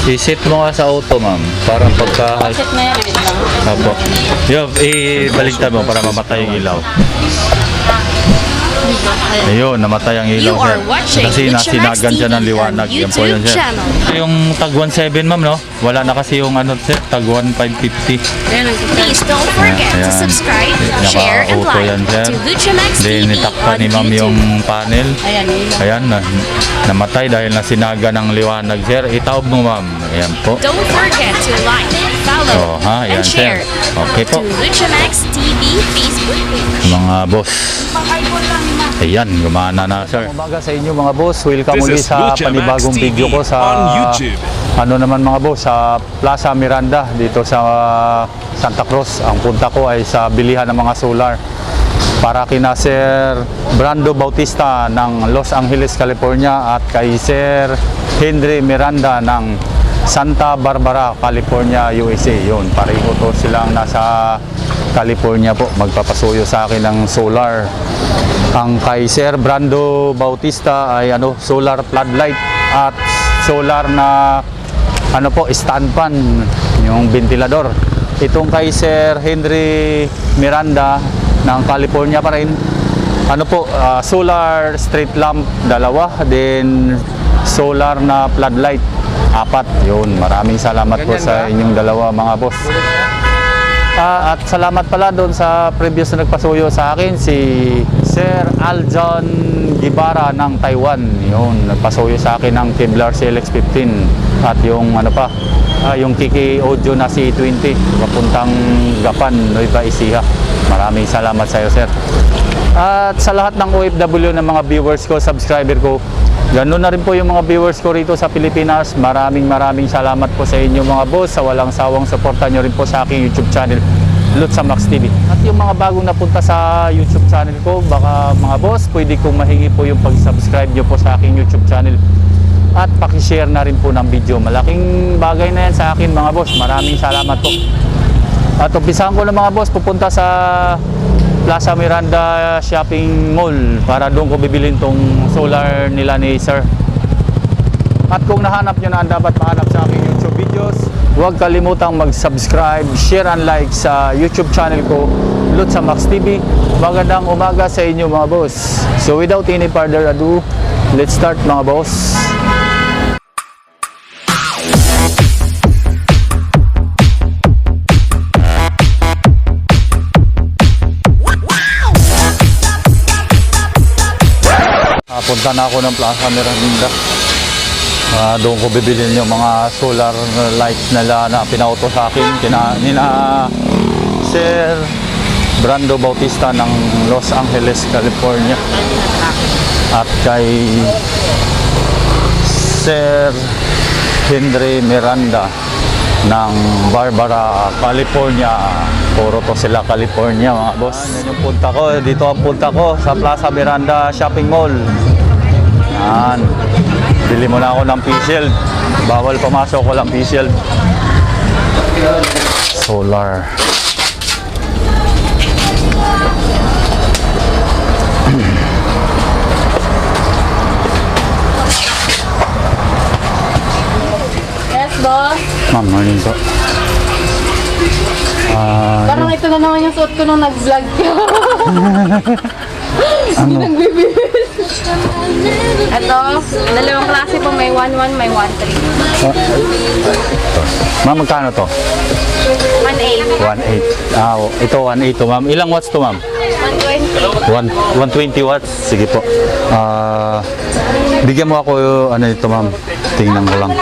I-set mo nga sa auto, ma'am. Para pagka... Set na yan, wait lang. Apo. Yo, ibaligtad mo para mamatay yung ilaw. Ayun, namatay ang ilaw. You are watching Kasi Lucha Max nasinagan siya ng TV liwanag. on Yan po yun, YouTube sir. channel. Yung tag 17, ma'am, no? Wala na kasi yung ano, sir, tag 1550. Ayan, Please don't forget to Ayan. subscribe, share, and Naka-auto like yan, sir. to Lucha Max Then, TV nitakpan on ni ma'am yung YouTube. panel. Ayan, yun lang. Ayan, namatay dahil nasinaga ng liwanag, sir. Itaob mo, ma'am. Ayan po. Don't forget to like, follow, Oh, ha, and ayan, sir. share Okay po. to Lucha Max TV Facebook page. Mga boss. Ayan, gumana na, sir. Umaga sa inyo, mga boss. Welcome This muli is sa Lucha panibagong Max TV video ko sa on YouTube. ano naman, mga boss, sa Plaza Miranda dito sa Santa Cruz. Ang punta ko ay sa bilihan ng mga solar para kina Sir Brando Bautista ng Los Angeles, California, at kay Sir Henry Miranda ng Santa Barbara, California, USA. Yun, pareho to silang nasa California po. Magpapasuyo sa akin ng solar. Ang kay Sir Brando Bautista ay solar floodlight at solar na stand fan, yung ventilador. Itong kay Sir Henry Miranda ng California pa rin, solar street lamp, 2, then solar na floodlight, 4. Yun, maraming salamat po sa inyong dalawa, mga boss. At salamat pala doon sa previous na nagpasuyo sa akin, si Sir Aljon Gibara ng Taiwan. Yun, nagpasuyo sa akin ng Kevlar CLX-15 at yung yung Kiki Audio na C20 papuntang Gapan, Nueva Ecija. Maraming salamat sa iyo, sir. At sa lahat ng OFW ng mga viewers ko, subscriber ko, ganoon na rin po yung mga viewers ko rito sa Pilipinas. Maraming salamat po sa inyo, mga boss, sa walang sawang suporta nyo rin po sa aking YouTube channel, Lucha Max TV. At yung mga bagong napunta sa YouTube channel ko, baka mga boss, pwede kong mahingi po yung pag-subscribe nyo po sa aking YouTube channel at pakishare na rin po ng video. Malaking bagay na yan sa akin, mga boss. Maraming salamat po. At umpisahan ko na, mga boss, pupunta sa Plaza Miranda Shopping Mall para doon ko bibilin tong solar nila ni sir. At kung nahanap nyo na ang dapat mahanap sa aking YouTube videos, huwag kalimutang mag-subscribe, share and like sa YouTube channel ko, Lucha Max TV. Magandang umaga sa inyo, mga boss. So without any further ado, let's start, mga boss. Punta na ako ng Plaza Miranda. Doon ko bibilin yung mga solar lights nila na pinauto sa akin nina Sir Brando Bautista ng Los Angeles, California, at kay Sir Henry Miranda ng Barbara, California. Puro to sila California, mga boss. Yan yung punta ko. Dito ang punta ko sa Plaza Miranda Shopping Mall. Yan. Bili mo na ako ng P-Shield. Bawal pumasok, walang P-Shield. Solar. Yes, boss. Ma'am, morning po. Parang ito na naman yung suot ko nung nag-vlog ka. Hindi nagbibihis. Ito, dalawang klase po. May 1.1, may 1.3. Ma'am, magkano to? 1.8. 1.8. Ito 1.8 to, ma'am. Ilang watts to, ma'am? 120. 120 watts. Sige po. Bigyan mo ako ito, ma'am. Tingnan ko lang.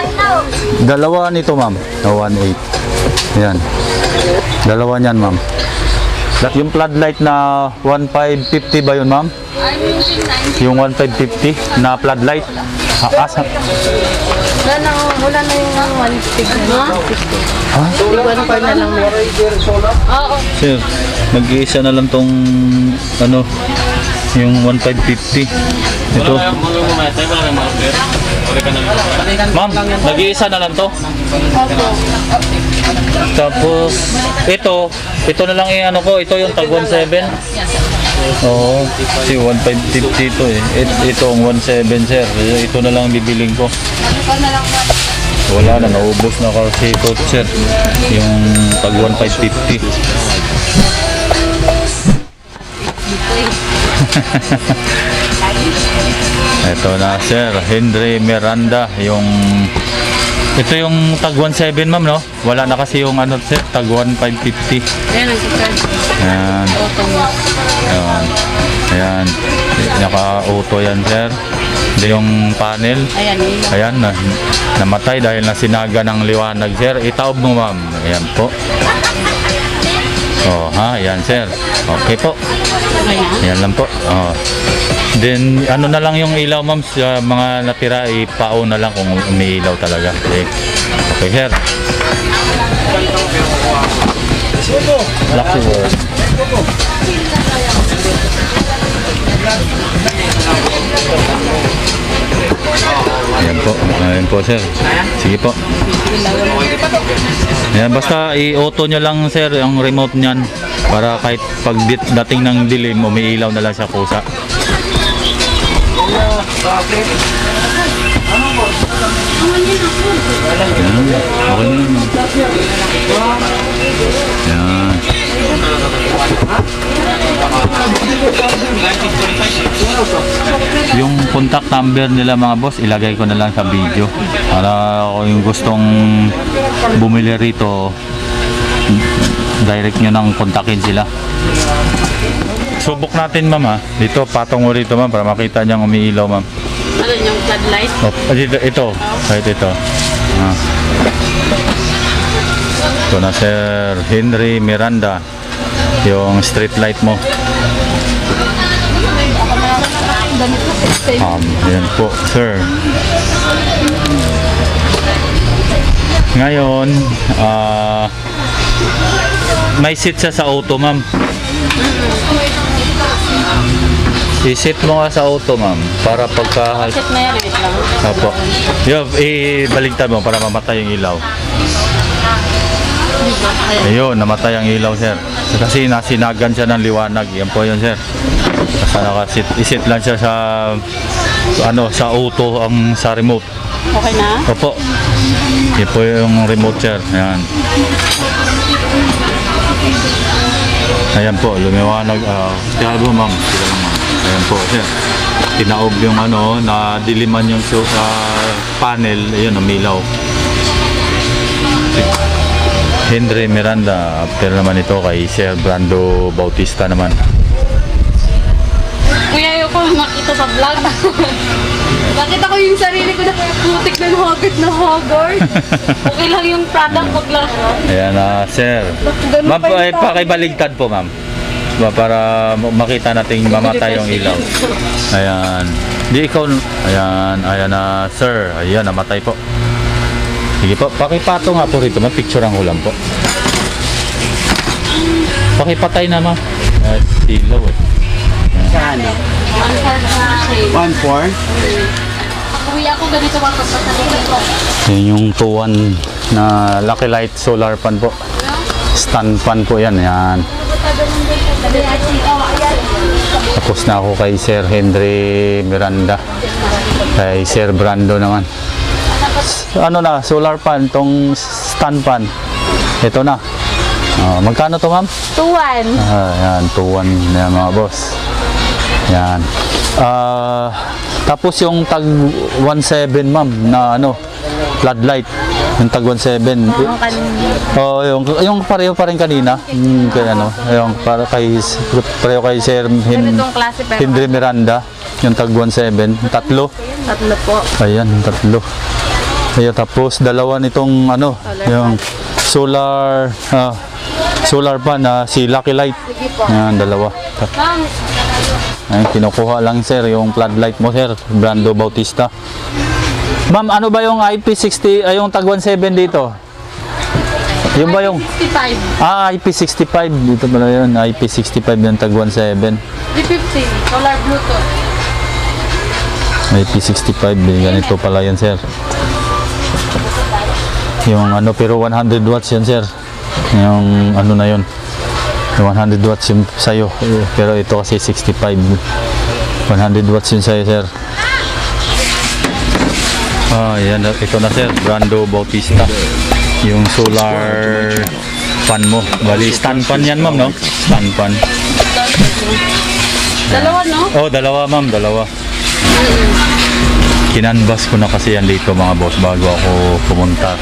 Dalawa nito, ma'am. Na 1.8. Yan. Dalawa niyan, ma'am. Yung floodlight na 1.550 ba yun, ma'am? Yung 1.550 na floodlight. Wala na yung 1.6 na. Ha? 1.4 na lang meron. Oo. Sir, mag-iisa na lang tong yung 1.550. Ito. Ma'am, nag-iisa na lang to. Tapos ito na lang ito yung tag 17. Oo, kasi 1.550 ito eh. Ito ang 1.7, sir. Ito na lang bibiling ko. Wala na, naubos na kasi ito, sir. Yung tag 1,550. Ito na, sir. Henry Miranda. Ito yung tag 1,700, ma'am, no? Wala na kasi yung ano, sir, tag 1,550. Ayan ang secret. Ayan. Auto mo. Ayan. Ayan. Naka-auto yan, sir. Hindi yung panel. Ayan, yun. Ayan, namatay dahil nasinaga ng liwanag, sir. Itaob mo, ma'am. Ayan po. Oh, ha? Ayan, sir. Okay po. Okay na? Ayan lang po. Oh. Then, ano na lang yung ilaw, ma'am, sa mga natira, ipao na lang kung umiilaw talaga. Okay, okay, sir. Lucky word. Ayan po, sir. Sige po. Ayan, basta i-auto nyo lang, sir, ang remote nyan para kahit pag dating ng dilim, umiilaw na lang sa kusa. Ayan, okay na yun. Ayan. Yung contact number nila, mga boss, ilagay ko na lang sa video para kung yung gustong bumili rito, direct nyo nang kontakin sila. Subok natin, ma'am, ha. Dito, patong mo rito, ma'am, para makita niyang umiilaw, ma'am. Ano yung floodlight? Oh, ito. Kahit ito. Ah. Ito na, Sir Henry Miranda. Yung street light mo. Ayan po, sir. Ngayon, may seat siya sa auto, ma'am. I-set mo nga sa auto, ma'am, para pagka... Set na yan, wait lang. Apo. Yo, ibaligtad mo para mamatay yung ilaw. Ayun, namatay ang ilaw, sir. Kasi nasinagan siya ng liwanag. Yan po yun, sir. Basta nakasit, iset lang siya sa sa auto ang sa remote. Okay na? Opo. Yan po yung remote, sir. Ayan. Ayan po, lumiwanag. Kaya po, ma'am. Sila lang, ma'am. Ayan po, sir. Tinaob yung nadiliman yung panel. Ayun, umilaw. Henry Miranda. After naman ito kay Sir Brando Bautista naman. Kuya, ayoko makita sa vlog. Nakita ko yung sarili ko na putik ng hagod na hagod. Okay lang yung product, wag lang. Ayan na, sir. Ma'am, pakibaligtad po, ma'am. Para makita natin mamatay yung ilaw. Ayan. Di ikaw. Ayan. Ayan na, sir. Ayan, namatay po. Sige po. Pakipato nga po rito. Mapicturean ko lang po. Pakipatay na, ma'am. Ilaw eh. Kano? 1/4 1-4? Kuya ako ganito mapagpasalit ko. Yan yung 2-1 na Lucky Light solar pan po. Stand pan po yan. Ayan. Tapos na ako kay Sir Henry Miranda. Kay Sir Brando naman. Ano na, solar pan, tong stand pan. Ito na. Magkano to, ma'am? 2-1. Ayan, 2-1 na mga boss. Yan. Tapos yung tag 1.7, ma'am, na floodlight. Yung tag 1.7. Oh, yung pareho pa rin kanina. Yung para pareho kay Sir Ganitong klase pero Henry Miranda. Yung tag 1.7. Tatlo. tatlo po. Ayan, tatlo. Ayan, tapos dalawa nitong yung solar pan na si Lucky Light. Ayan, dalawa. Ma'am, Ayan, kinukuha lang, sir, yung floodlight mo, sir. Brando Bautista. Ma'am, ano ba yung IP60, yung tag 17 dito? Yung ba yung... 65. IP65. Dito pala yun. IP65 yung tag 17. 350. Solar Bluetooth. IP65. Ganito pala yun, sir. Yung pero 100 watts yun, sir. Yung na yun. 100 watts yung sa'yo. Pero ito kasi 65. 100 watts yun sa'yo, sir. Yan, ito na sir, Brando Bautista. Yung solar fan mo. Bali, stand fan yan ma'am, no? Stand fan. Dalawa, no? Oh, dalawa ma'am, dalawa. Kinanbas ko na kasi yan dito mga boss bago ako pumunta.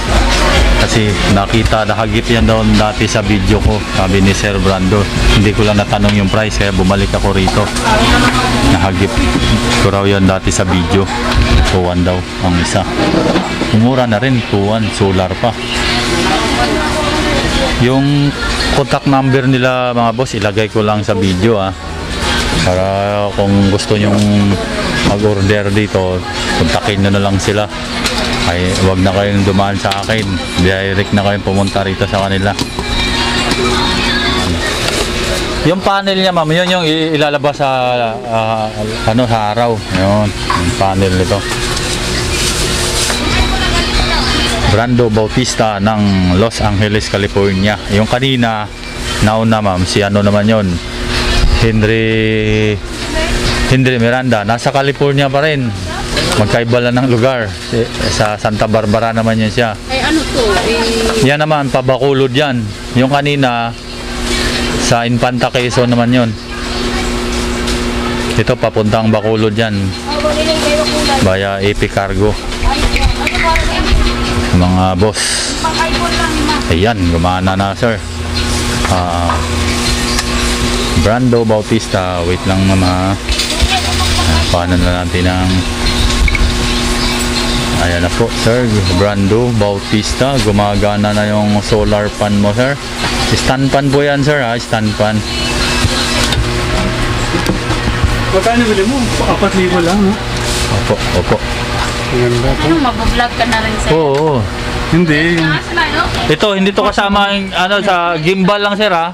Kasi nakagip yan doon dati sa video ko, sabi ni Sir Brando. Hindi ko lang natanong yung price kaya bumalik ako rito. Nakagip ko raw yan dati sa video. 2-1 daw ang isa. Umura na rin, 2-1, solar pa. Yung contact number nila mga boss, ilagay ko lang sa video para kung gusto nyong mag-order dito, kontakin nyo na lang sila. Ay, wag na kayong dumaan sa akin. Direct na kayong pumunta rito sa kanila. Yung panel niya ma'am, yun yung ilalabas sa sa araw. Yun, yung panel nito. Brando Bautista ng Los Angeles, California. Yung kanina, nauna ma'am, si ano naman yun? Henry Miranda, nasa California pa rin. Magkaiba lang ng lugar. Sa Santa Barbara naman yun siya. Ay, ano to? Yan naman, Pabacolod yan. Yung kanina, sa Infanta Quezon naman yun. Ito, papuntang Bacolod yan. Via AP Cargo. Mga boss. Ayan, gumana na sir. Brando Bautista. Wait lang mama. Paano na natin ang... Ayan na po sir, Brando Bautista. Gumagana na yung solar pan mo sir. Stand pan po yan sir stand pan. Magkano bili mo? 4,000 lang, no? Opo. Ganda to. Ano, mag-vlog ka na rin sa'yo? Oo. Hindi. Ito, hindi to kasama yung, sa gimbal lang sir Aha.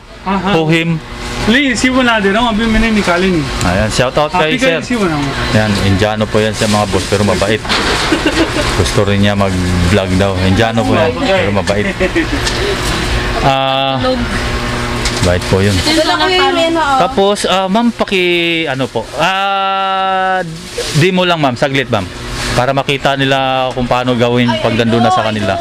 Puhim. Please, siwa na din. Ang abim ni Kalin. Ayan, shout out kay sir. Siwa na mo. Yan, Indiano po yan sa mga boss pero mabait. Gusto rin niya mag-vlog daw. Indiano po yan pero mabait. Bait po yun. Dala ko yung menu, Tapos, ma'am, demo lang ma'am, saglit ma'am. Para makita nila kung paano gawin pag nandun na sa kanila.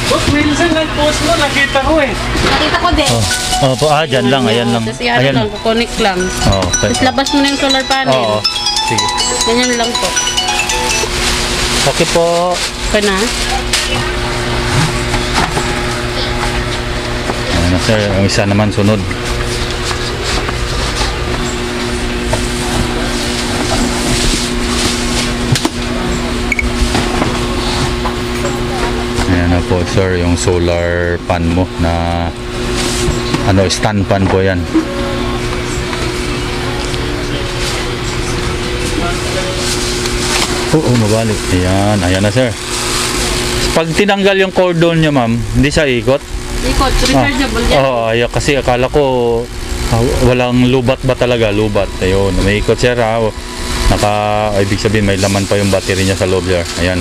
Boss, minsan nag-post mo, nakita ko eh. Nakita ko din. Opo, dyan lang, ayan lang. Tapos yan lang, kukonik lang. Okay. Tapos labas mo na yung solar panel. Oo, sige. Ganyan lang po. Okay po. Okay na. Ayan na sir, ang isa naman sunod. Ayan na po sir, yung solar pan mo na stand pan po yan. Oo, mabalik. Ayan na sir. Pag tinanggal yung cordon nyo ma'am, hindi siya ikot. Ikot, rechargeable yan. Kasi akala ko walang lubat ba talaga? Lubat. Ayun, may ikot sir ibig sabihin may laman pa yung battery niya sa loob sir. Ayan.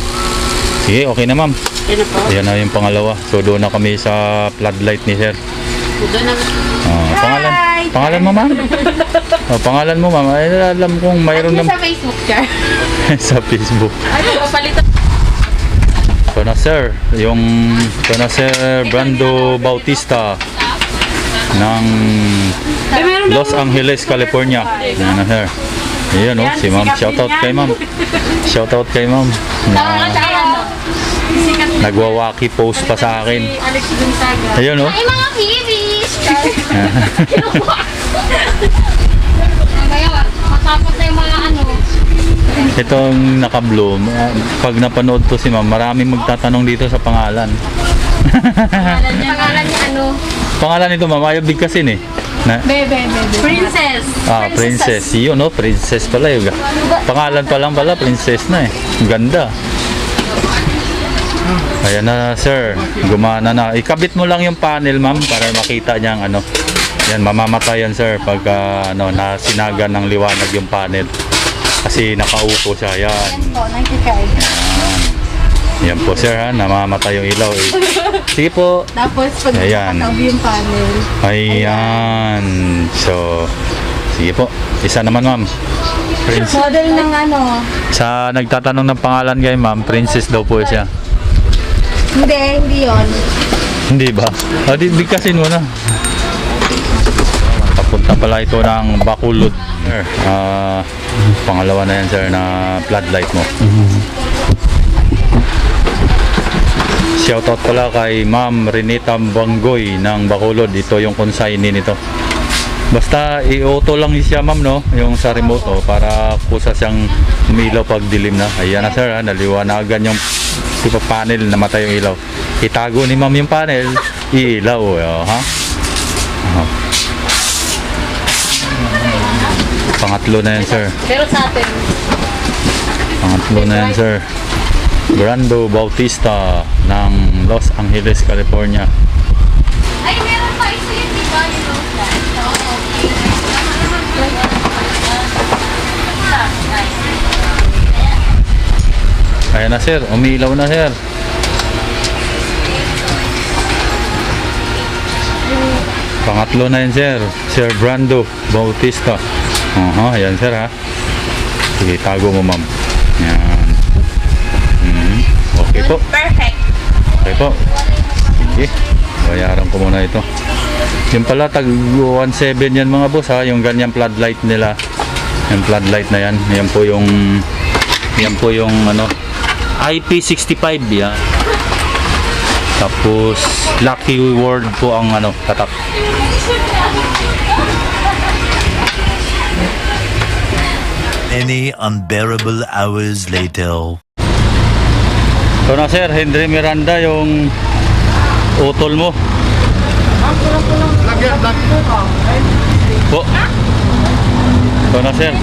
Sige, okay na ma'am. Yan na po. Ayan na yung pangalawa. So doon na kami sa floodlight ni sir. Doon na. Pangalan mo ma'am? Pangalan mo ma'am. Ay, alam kong mayroon Sa Facebook, Char. sa Facebook. Ay, papalitan. Ito na sir Brando Bautista ng Los Angeles, California. Ayan na sir. Ayan si ma'am. Shoutout kay ma'am. Shoutout kay ma'am. Nagwawaki post pa sa akin. Alex Gonzaga. Ayun Ay, mga kibis! Matapos na yung mga Itong naka-bloom. Pag napanood to si ma'am, maraming magtatanong dito sa pangalan. Pangalan niya Pangalan nito ma'am, ayaw bigkasin eh. Bebe. Princess. Princess. Yun princess pala yung pangalan pa lang pala, princess na eh. Ang ganda. Ayan na sir, gumana na. Ikabit mo lang yung panel ma'am para makita niya ang Yan, mamamatay yan sir pag nasinagan ng liwanag yung panel. Kasi nakaupo siya. Yan. Yan po sir namamatay yung ilaw eh. Sige po. Tapos pag Ayan. nakatabi yung panel. Ayan. So, Sige po. Isa naman, ma'am. Prince. Model ng ano? Sa nagtatanong ng pangalan kay ma'am, Princess daw po siya. Hindi yon. Hindi ba? Bigkasin mo na. Papunta pala ito ng Bacolod. Sir, pangalawa na yan, sir, na floodlight mo. Shoutout pala kay Ma'am Renita Banggoy ng Bacolod. Ito yung consignee nito. Basta i-auto lang siya, ma'am, no? Yung sa remote, para kusa siyang umilaw pag dilim na. Ayan na, sir, naliwanagan yung tipo panel, namatay yung ilaw. Itago ni ma'am yung panel, ilaw, ha? Pangatlo na yan, sir. Pero sa atin, Pangatlo na yan, sir. Brando Bautista ng Los Angeles, California. ay meron pa isa yun, di ba? You know that. Ayan na, sir. Umilaw na, sir. Pangatlo na yan, sir. Sir Brando Bautista. Ayan, sir, ha. Sige, tago mo, ma'am. Ayan. Okay po. Perfect. Okay po. Sige. Bayaran ko muna ito. Yung pala, tag 1.7 yan, mga boss, ha. Yung ganyang floodlight nila. Yung floodlight na yan. Yan po yung ano, IP65 yan. Tapos Lucky Word po ang ano, tatak. Many unbearable hours later. So na, sir, Henry Miranda, yung utol mo. Po. So na, sir,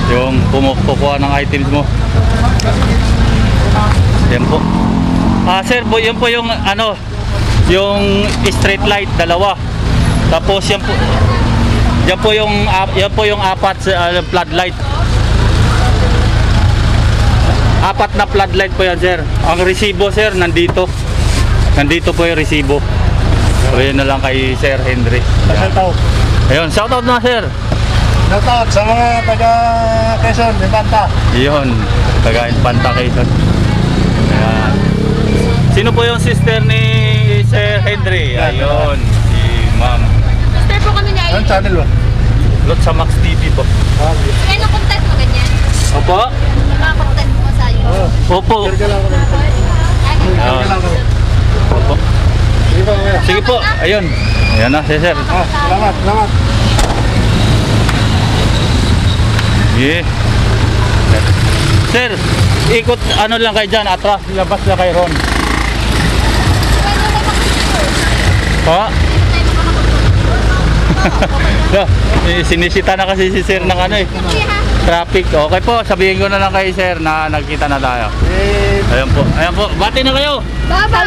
yung pumukuha ng items mo. Yan po. Sir, yun po yung ano, yung street light, dalawa. Tapos yan po yung apat sa floodlight. Apat na floodlight po yan, sir. Ang resibo, sir, nandito. Nandito po yung resibo. So, yun na lang kay Sir Henry. Shoutout. Ayun, shoutout na, sir. Shoutout sa mga taga Quezon, Infanta. Yun, taga Infanta Quezon. Ayan. Sino po yung sister ni Sir Henry? Ayun, si Ma'am. Sister po kami niya. Anong channel ba? Lot sa Max TV po. Ano content mo ganyan? Opo? Mga content mo sa YouTube? Opo. Share lang ako. Ayun. Lang ako. Opo. Sige pa, kuya. Sige po, ayun. Ayan na, si Sir. Salamat, salamat. Yeah. Sir, ikot ano lang kayo dyan, atras, labas na kay Ron. Ha? Sinisita na kasi si Sir ng ano eh. Traffic. Okay po, sabihin ko na lang kay Sir na nagkita na tayo. Ayan po, ayan po. Bati na kayo. Bye-bye!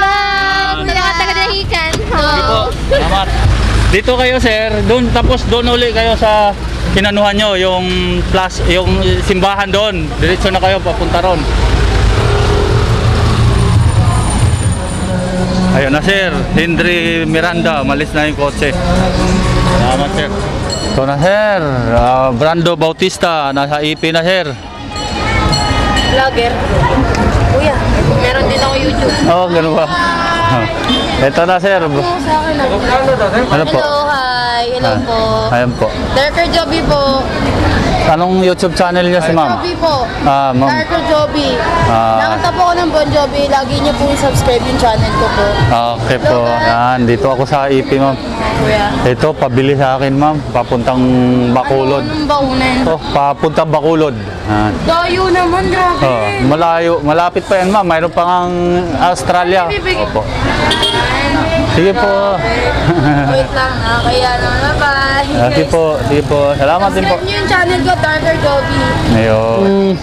Sa mga taga-dahikan. Sige po, salamat. Dito kayo, Sir. Doon, tapos doon uli kayo sa kinanuhan nyo, yung plus, yung simbahan doon. Diretso na kayo, papunta ron. Ayun na, Sir. Henry Miranda, malis na yung kotse. Salamat, Sir. Ito na, Sir. Brando Bautista, nasa IP na, Sir. Vlogger. Kuya, meron din ako YouTube. Oh, ganun ba? Ito na, Sir. Sa akin Ano po? Hello, hi. Hello po. Ayan po. Darker Joby po. Anong YouTube channel niya si Ma'am? Joby po. Ma'am. Darker Joby. Ah. Nakanta po ako ng Bon Jovi. Lagi niyo po i-subscribe yung channel ko po. Okay po. Yan, dito ako sa IP, Ma'am. Kuya. Ito, pabili sa akin, Ma'am. Papuntang Bacolod. Anong baunan? Ito, papuntang Bacolod. Yan. Dayo naman, grabe. Oh, malayo. Malapit pa yan, Ma'am. Mayroon pa ngang Australia. Opo. Sige po. Wait lang, kaya naman. Bye. Sige po. Sige po. Salamat din po. Subscribe niyo yung channel ko, Darker Joby. Ayun.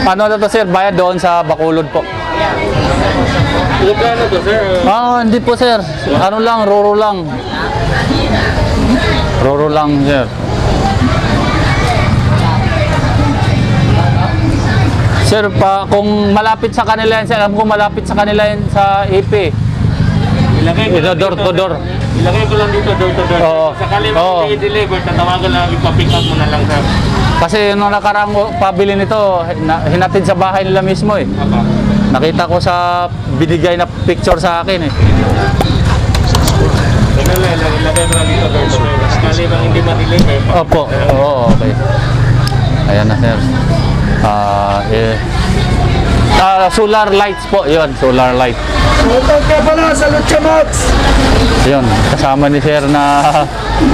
Ano na to, Sir? Bayad doon sa Bacolod po. Magkano to, sir? Hindi po, Sir. Ano lang, roro lang. Roro lang, Sir. Sir, kung malapit sa kanila yan, Sir, alam ko malapit sa kanila yan sa EP. Ilagay ko lang door dito, to door. Ilagay ko lang dito, door to door. Oo. Sakali Oo. mo i-deliver, tatawagan lang, ipapick up mo na lang sa Kasi nung nakaraang pabili nito, hinatid sa bahay nila mismo eh. apa. Nakita ko sa binigay na picture sa akin eh. Ilagay mo lang dito, door to door. Sakali bang hindi ma-deliver, Opo. Oo, okay. Ayan na sir. Solar lights po, yun, solar light. Shoutout ka pala sa Lucha Max. Yun, kasama ni sir na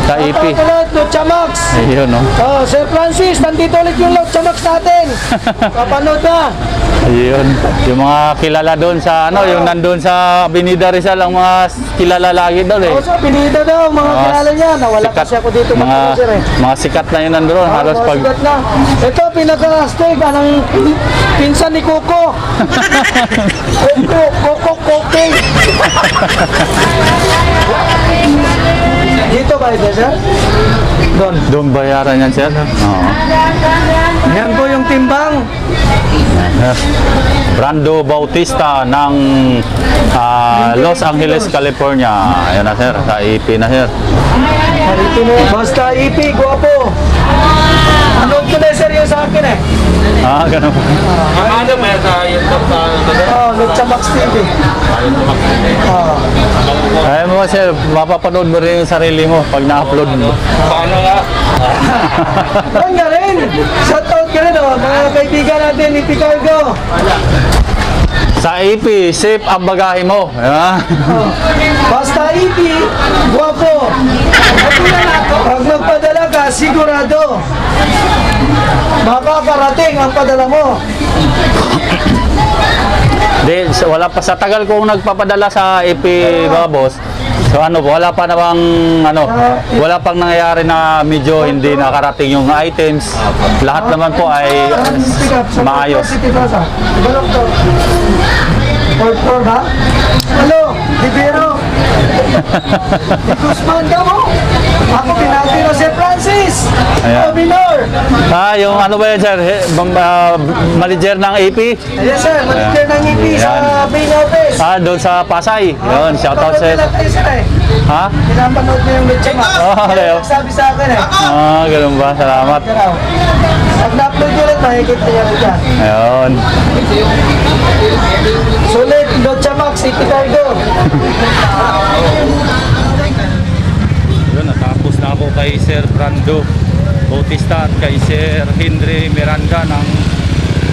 sa EP. Shoutout pala Lucha Max. Ayun, no. Oh, Sir Francis, nandito ulit yung Lucha Max natin. Papanood na. Ayun, yung mga kilala doon sa ano, yung nandun sa Avenida Rizal, ang mga kilala lagi doon eh. O, so, pinita daw, mga kilala niya. Nawala kasi ako dito mga, sir eh. mga sikat na yun nandun, halos pag... Sigat na. Ito, pinaka-hashtag, anong pinsan ni Coco. Coco, Coco. Dito ba ito, sir? Doon. Doon bayaran yan sir? Oo. Yan po yung timbang. Brando Bautista ng Los Angeles, California. Ayan na sir, sa EP na sir. Basta EP, guwapo. Anood ko na sir yung sa akin eh. Ganun po. Ano ba sa YouTube sa Oh, Lucha Max TV. Oh. Ayun mo sir, mapapanood mo rin yung sarili mo pag na-upload mo. Paano nga? Yan nga rin. Shoutout ka rin oh, mga kaibigan natin ni Picardo. Sa EP, safe ang bagahe mo. Ayan. Oh. Basta EP, guwapo. Pag magpadala ka, sigurado. Makakarating ang padala mo. Di, wala pa sa tagal kong nagpapadala sa EP mga boss. So ano, wala pa namang wala pang nangyayari na medyo hindi nakarating yung items. Lahat naman po ay maayos. Balok to. Fourth floor ba? Hello, Libero. Guzman ka mo? Ako pinati na si Francis. Ayan. Minor. Yung ano ba yan sir? Manager ng EP? Yes sir, manager ng EP sa main office. Doon sa Pasay. Yun, shoutout sir. Ha? Pinapanood niyo yung Lucha Max. Okay, oh. Sabi sa akin eh. Ganun ba? Salamat. Pag na-upload nyo rin, makikita niya rin dyan. Ayun. Sulit, Lucha Max, City Cargo. Yun, natapos na ako kay Sir Brando Bautista at kay Sir Henry Miranda ng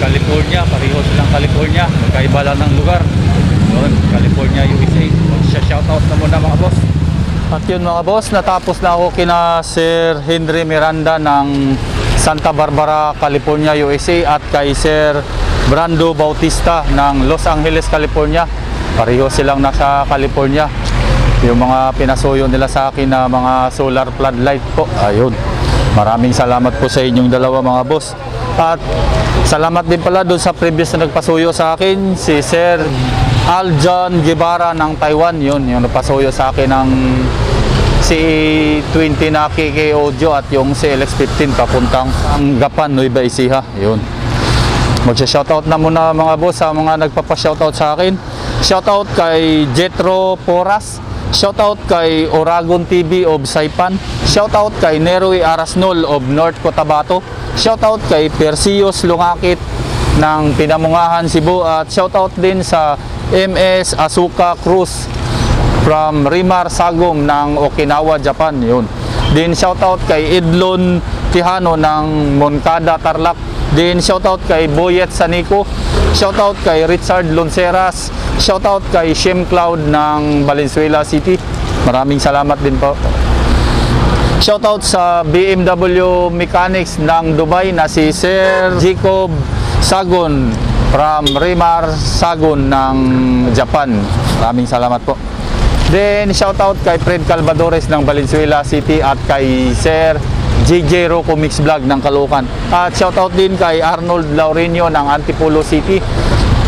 California. Pareho silang California. Magkaiba lang ng lugar. Yun, California, USA. Shoutout na muna mga boss. At yun mga boss, natapos na ako kina Sir Henry Miranda ng Santa Barbara, California, USA at kay Sir Brando Bautista ng Los Angeles, California. Pareho silang nasa California. Yung mga pinasuyo nila sa akin na mga solar floodlight po. Ayun. Maraming salamat po sa inyong dalawa mga boss. At salamat din pala doon sa previous na nagpasuyo sa akin, si Sir Aljon Guevara ng Taiwan. Yun, yung nagpasuyo sa akin ng C20 na KK Audio at yung CLX15 papuntang Gapan, Nueva Ecija. Yun. Magsha-shoutout na muna mga boss sa mga nagpapa-shoutout sa akin. Shoutout kay Jetro Poras. Shoutout kay Oragon TV of Saipan. Shoutout kay Neroy Arasnol of North Cotabato. Shoutout kay Perseus Lungakit ng Pinamungahan, Cebu. At shoutout din sa MS Asuka Cruz from Rimar Sagum ng Okinawa, Japan. Yun. Din shoutout kay Idlon Tihano ng Moncada, Tarlac. Din shoutout kay Boyet Sanico. Shoutout kay Richard Lonceras. Shoutout kay Shem Cloud ng Valenzuela City. Maraming salamat din po. Shoutout sa BMW Mechanics ng Dubai na si Sir Jacob Sagon from Rimar Sagon ng Japan. Maraming salamat po. Then shoutout kay Fred Calvadores ng Valenzuela City at kay Sir JJ Rocco Mix Vlog ng Caloocan. At shoutout din kay Arnold Laurenio ng Antipolo City.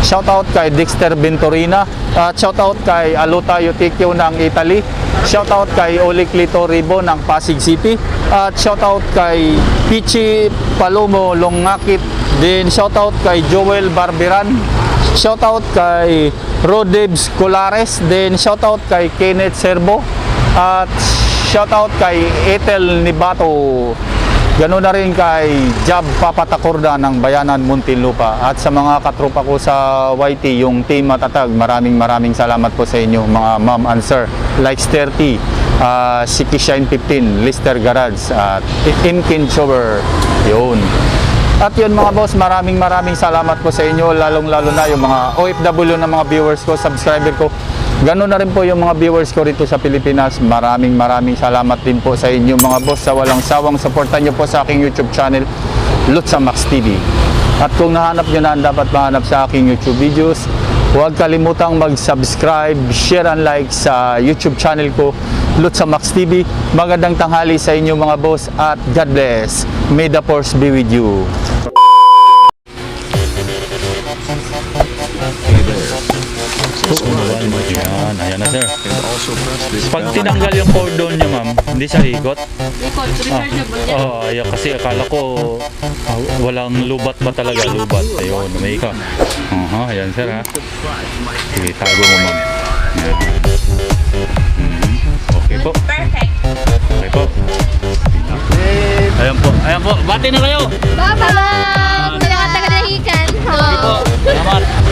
Shoutout kay Dexter Venturina. At shoutout kay Aluta Yutikyo ng Italy. Shoutout kay Oli Clito Ribo ng Pasig City. At shoutout kay Pichi Palomo Longakit. Din shoutout kay Joel Barberan. Shoutout kay Rodebs Colares, then shoutout kay Kenneth Serbo, at shoutout kay Ethel Nibato. Ganoon na rin kay Jab Papatakorda ng Bayanan Muntinlupa, at sa mga katropa ko sa YT, yung Team Matatag, maraming salamat po sa inyo mga ma'am and sir. Likes 30, Siki Shine 15, Lister Garage, at Imkin Shower. Yun. At yun mga boss, maraming salamat po sa inyo, lalong-lalo na yung mga OFW na mga viewers ko, subscriber ko. Ganoon na rin po yung mga viewers ko rito sa Pilipinas. Maraming salamat din po sa inyo mga boss, sa walang sawang suportan nyo po sa aking YouTube channel, Lutsa Max TV. At kung nahanap nyo na ang dapat mahanap sa aking YouTube videos, huwag kalimutang mag-subscribe, share and like sa YouTube channel ko, Lutsa Max TV. Magandang tanghali sa inyo mga boss, at God bless. May the force be with you. Ayan na sir. Pag tinanggal yung cordon niya ma'am, hindi siya ikot? Ikot, rechargeable yan. Oo, kasi akala ko walang lubat ba talaga, lubat. Ayun, may ika. Ayan sir ha. Sige, tago mo ma'am. Ayan. Okay po. Perfect. Okay po. Ayan po, bati na kayo. Bye-bye! Salamat, taga-dahikan. Salamat.